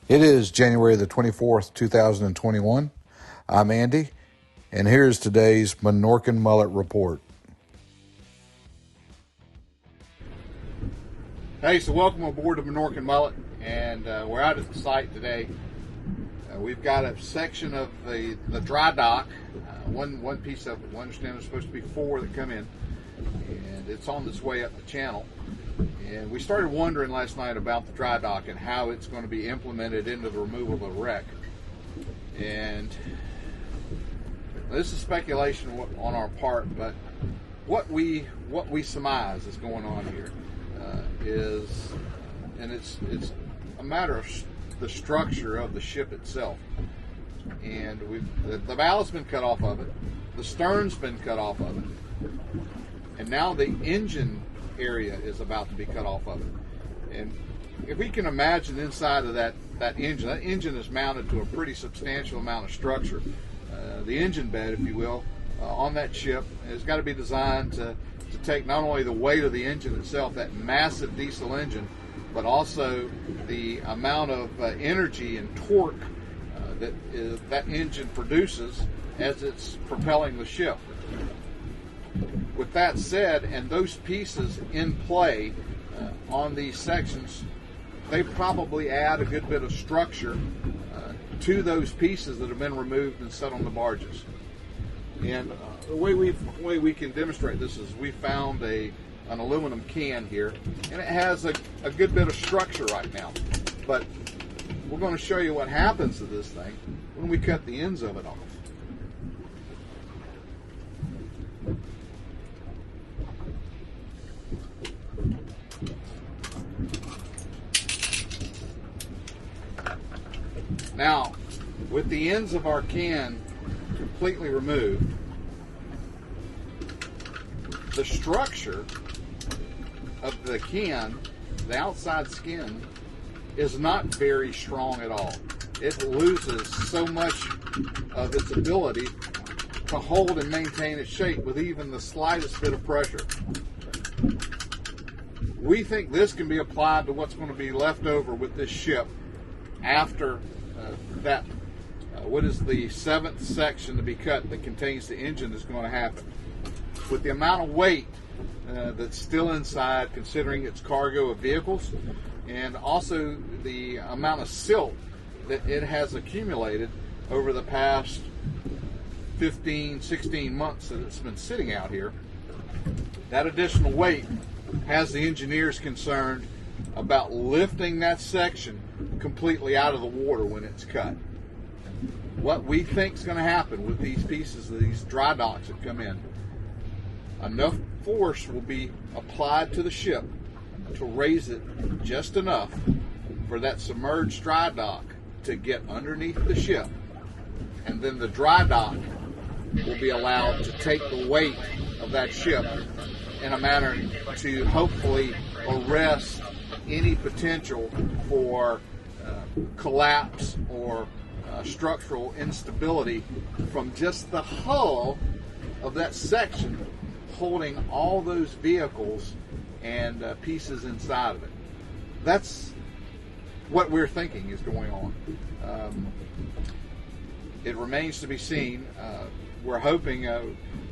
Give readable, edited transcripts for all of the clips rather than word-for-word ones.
It is January the 24th, 2021. I'm Andy, and here's today's MINORCAN Mullet Report. Hey, so welcome aboard the MINORCAN Mullet, and we're out at the site today. We've got a section of the dry dock, one piece of it. We understand there's supposed to be 4 that come in, and it's on its way up the channel. And we started wondering last night about the dry dock and how it's going to be implemented into the removal of the wreck. And this is speculation on our part, but what we surmise is going on here is, and it's a matter of the structure of the ship itself. And the ballast's been cut off of it, the stern's been cut off of it, and now the engine area is about to be cut off of it. And if we can imagine inside of that engine is mounted to a pretty substantial amount of structure. The engine bed, if you will, on that ship has got to be designed to take not only the weight of the engine itself, that massive diesel engine, but also the amount of energy and torque that engine produces as it's propelling the ship. With that said, and those pieces in play on these sections, they probably add a good bit of structure to those pieces that have been removed and set on the barges. And the way we can demonstrate this is we found an aluminum can here, and it has a good bit of structure right now. But we're going to show you what happens to this thing when we cut the ends of it off. Now, with the ends of our can completely removed, the structure of the can, the outside skin, is not very strong at all. It loses so much of its ability to hold and maintain its shape with even the slightest bit of pressure. We think this can be applied to what's going to be left over with this ship after what is the 7th section to be cut that contains the engine is going to happen. With the amount of weight that's still inside, considering its cargo of vehicles, and also the amount of silt that it has accumulated over the past 15, 16 months that it's been sitting out here, that additional weight has the engineers concerned about lifting that section completely out of the water when it's cut. What we think is going to happen with these pieces of these dry docks that come in, enough force will be applied to the ship to raise it just enough for that submerged dry dock to get underneath the ship, and then the dry dock will be allowed to take the weight of that ship in a manner to hopefully arrest any potential for collapse or structural instability from just the hull of that section holding all those vehicles and pieces inside of it. That's what we're thinking is going on. It remains to be seen. We're hoping,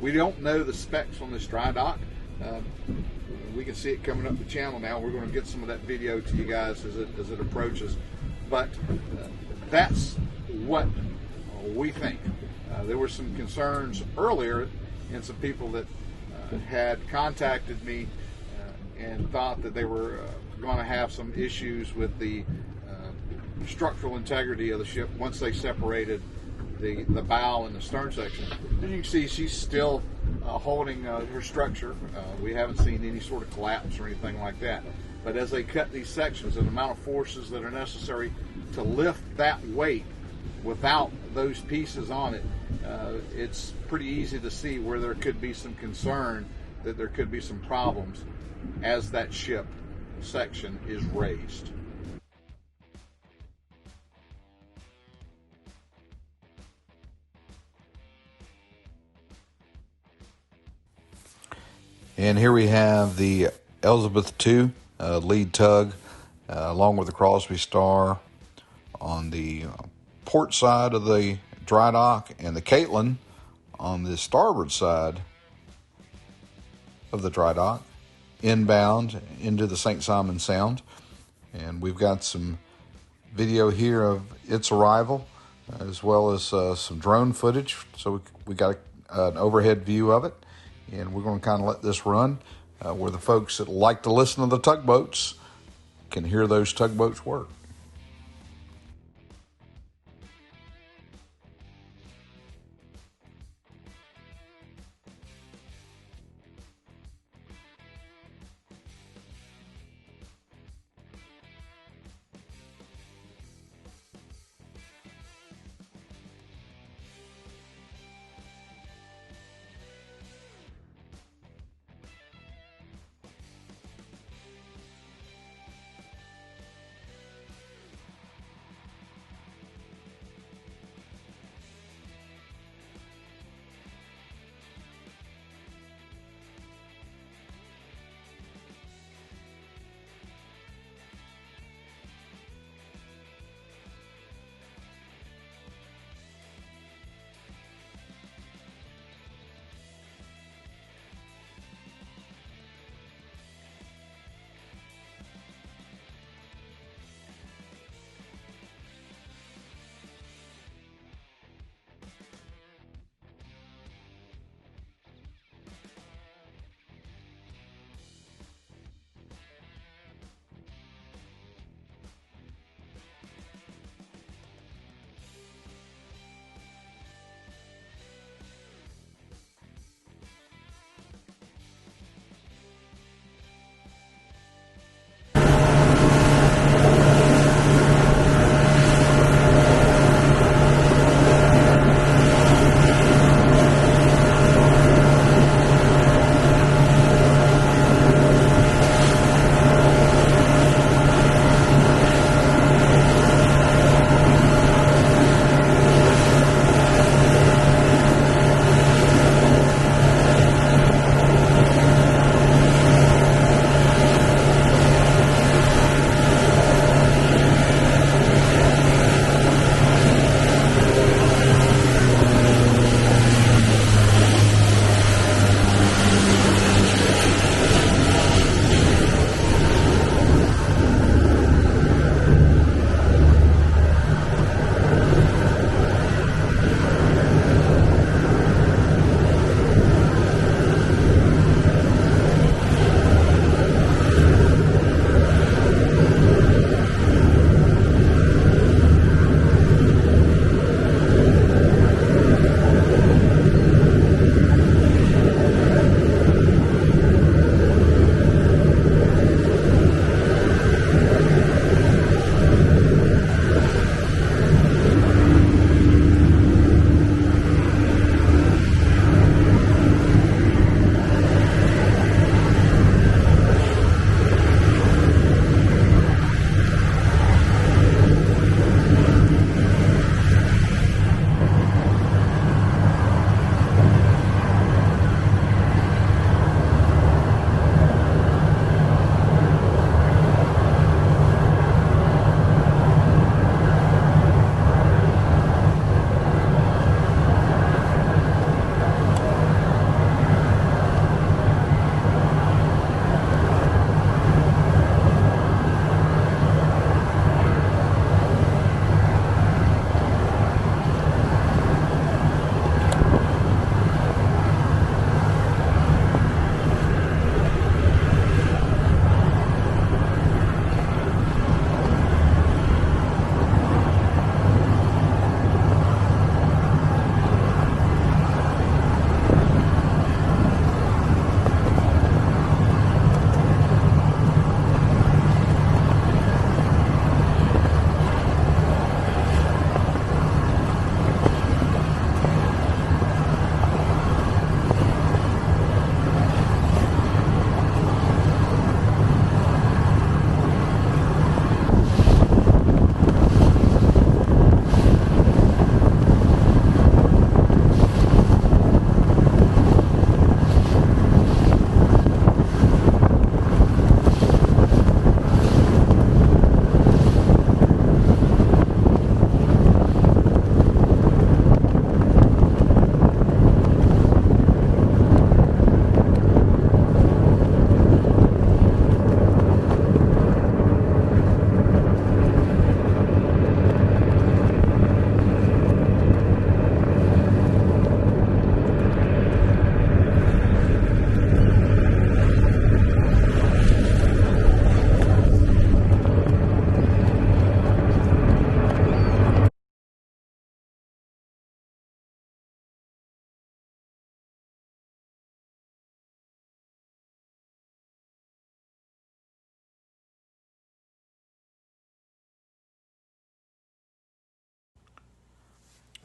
we don't know the specs on this dry dock. We can see it coming up the channel now. We're going to get some of that video to you guys as it approaches. But that's what we think. There were some concerns earlier, and some people that had contacted me and thought that they were going to have some issues with the structural integrity of the ship once they separated the bow and the stern section. As you can see, she's still holding her structure. We haven't seen any sort of collapse or anything like that. But as they cut these sections, and the amount of forces that are necessary to lift that weight without those pieces on it, it's pretty easy to see where there could be some concern that there could be some problems as that ship section is raised. And here we have the ELSBETH II lead tug, along with the Crosby Star, on the port side of the dry dock, and the Caitlin on the starboard side of the dry dock, inbound into the St. Simons Sound. And we've got some video here of its arrival, as well as some drone footage. So we got an overhead view of it, and we're going to kind of let this run where the folks that like to listen to the tugboats can hear those tugboats work.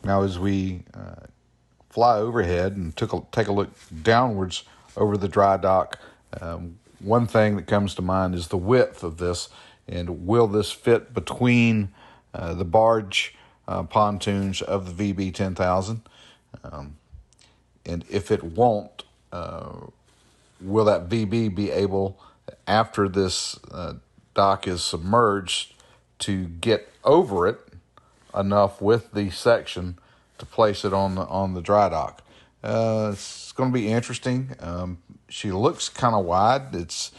Now, as we fly overhead and take a look downwards over the dry dock, one thing that comes to mind is the width of this, and will this fit between the barge pontoons of the VB 10,000? And if it won't, will that VB be able, after this dock is submerged, to get over it enough with the section to place it on the dry dock? It's going to be interesting. She looks kind of wide. It's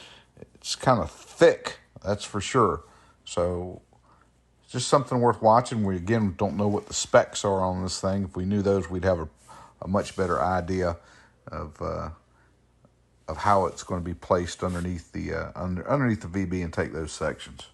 kind of thick, that's for sure. So just something worth watching. We, again, don't know what the specs are on this thing. If we knew those, we'd have a much better idea of how it's going to be placed underneath the underneath the VB and take those sections.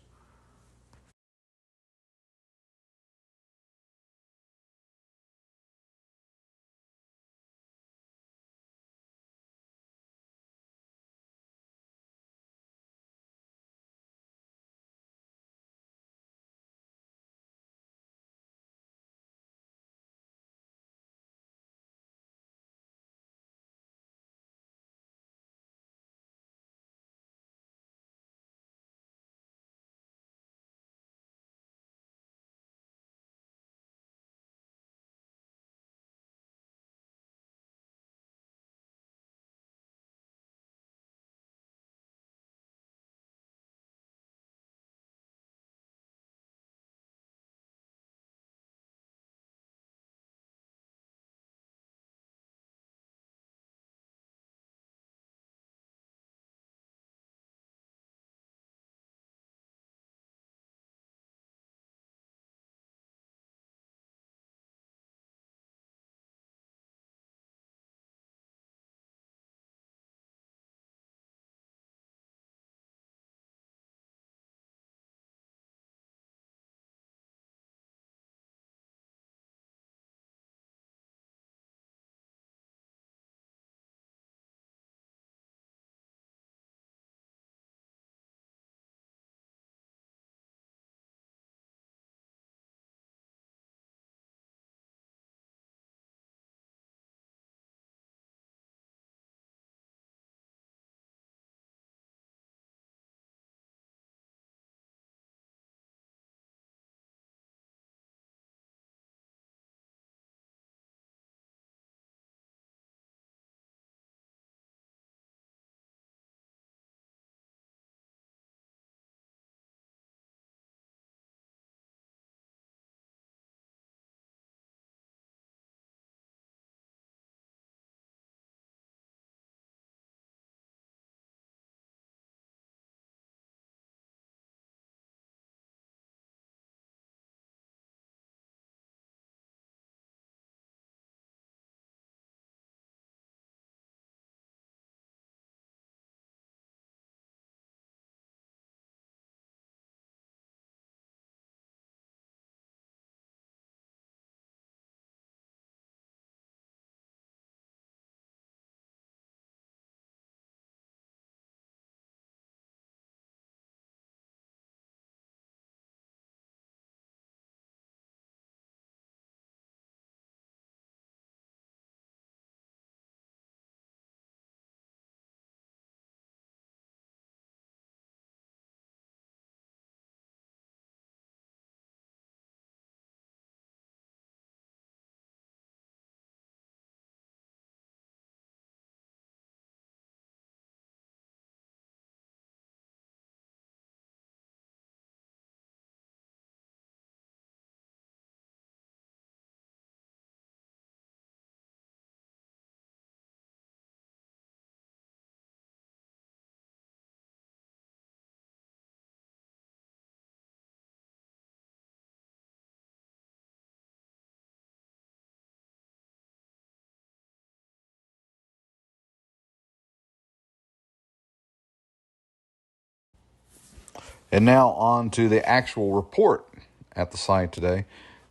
And now on to the actual report at the site today.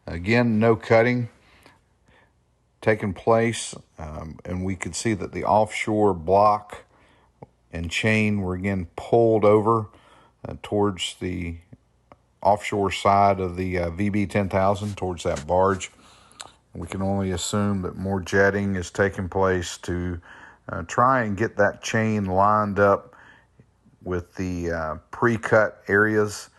Again, no cutting taking place, and we could see that the offshore block and chain were again pulled over towards the offshore side of the VB 10,000, towards that barge. We can only assume that more jetting is taking place to try and get that chain lined up with the pre-cut areas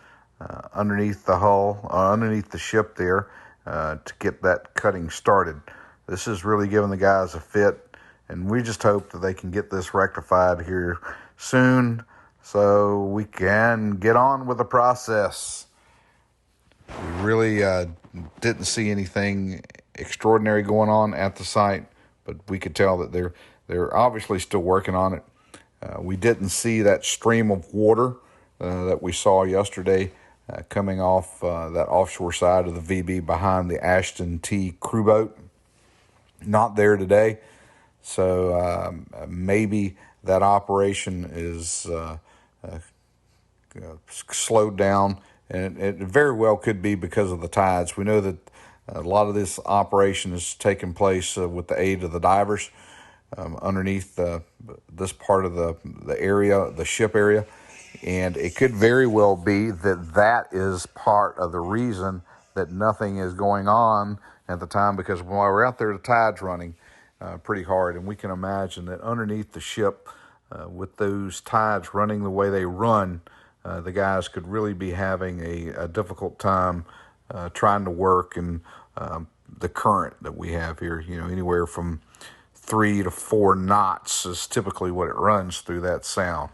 underneath the hull, underneath the ship there, to get that cutting started. This is really giving the guys a fit, and we just hope that they can get this rectified here soon so we can get on with the process. We really didn't see anything extraordinary going on at the site, but we could tell that they're obviously still working on it. We didn't see that stream of water that we saw yesterday coming off that offshore side of the VB behind the Ashton T crew boat. Not there today, so maybe that operation is slowed down, and it very well could be because of the tides. We know that a lot of this operation is taking place with the aid of the divers underneath this part of the area, the ship area, and it could very well be that that is part of the reason that nothing is going on at the time, because while we're out there, the tide's running pretty hard, and we can imagine that underneath the ship, with those tides running the way they run, the guys could really be having a difficult time trying to work in the current that we have here. Anywhere from 3 to 4 knots is typically what it runs through that sound.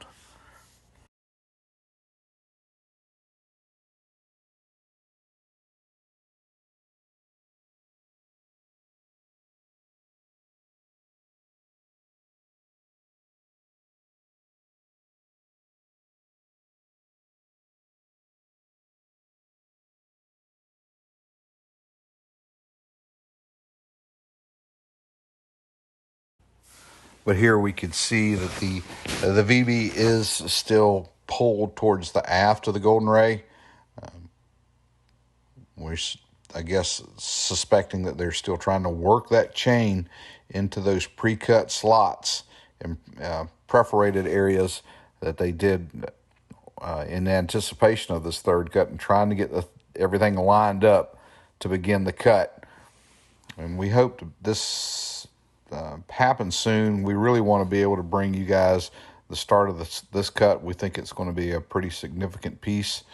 But here we can see that the VB is still pulled towards the aft of the Golden Ray. We're, I guess, suspecting that they're still trying to work that chain into those pre-cut slots and perforated areas that they did in anticipation of this third cut, and trying to get everything lined up to begin the cut. And we hope this happens soon. We really want to be able to bring you guys the start of this cut. We think it's going to be a pretty significant piece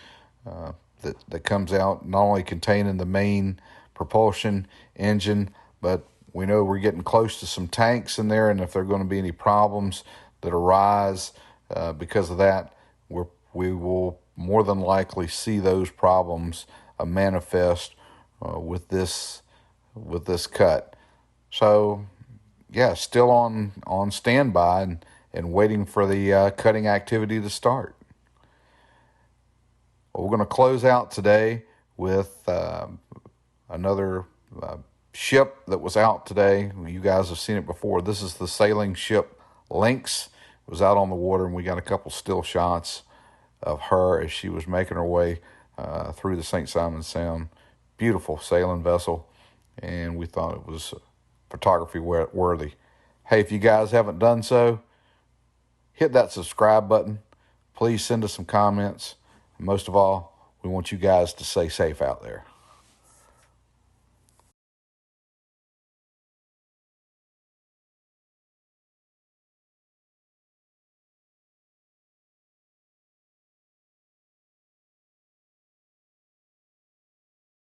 that comes out, not only containing the main propulsion engine, but we know we're getting close to some tanks in there, and if there are going to be any problems that arise because of that, we will more than likely see those problems manifest with this cut. So yeah, still on standby and waiting for the cutting activity to start. Well, we're going to close out today with another ship that was out today. You guys have seen it before. This is the sailing ship Lynx. It was out on the water, and we got a couple still shots of her as she was making her way through the St.Simons Sound. Beautiful sailing vessel, and we thought it was photography worthy. Hey, if you guys haven't done so, hit that subscribe button. Please send us some comments. And most of all, we want you guys to stay safe out there.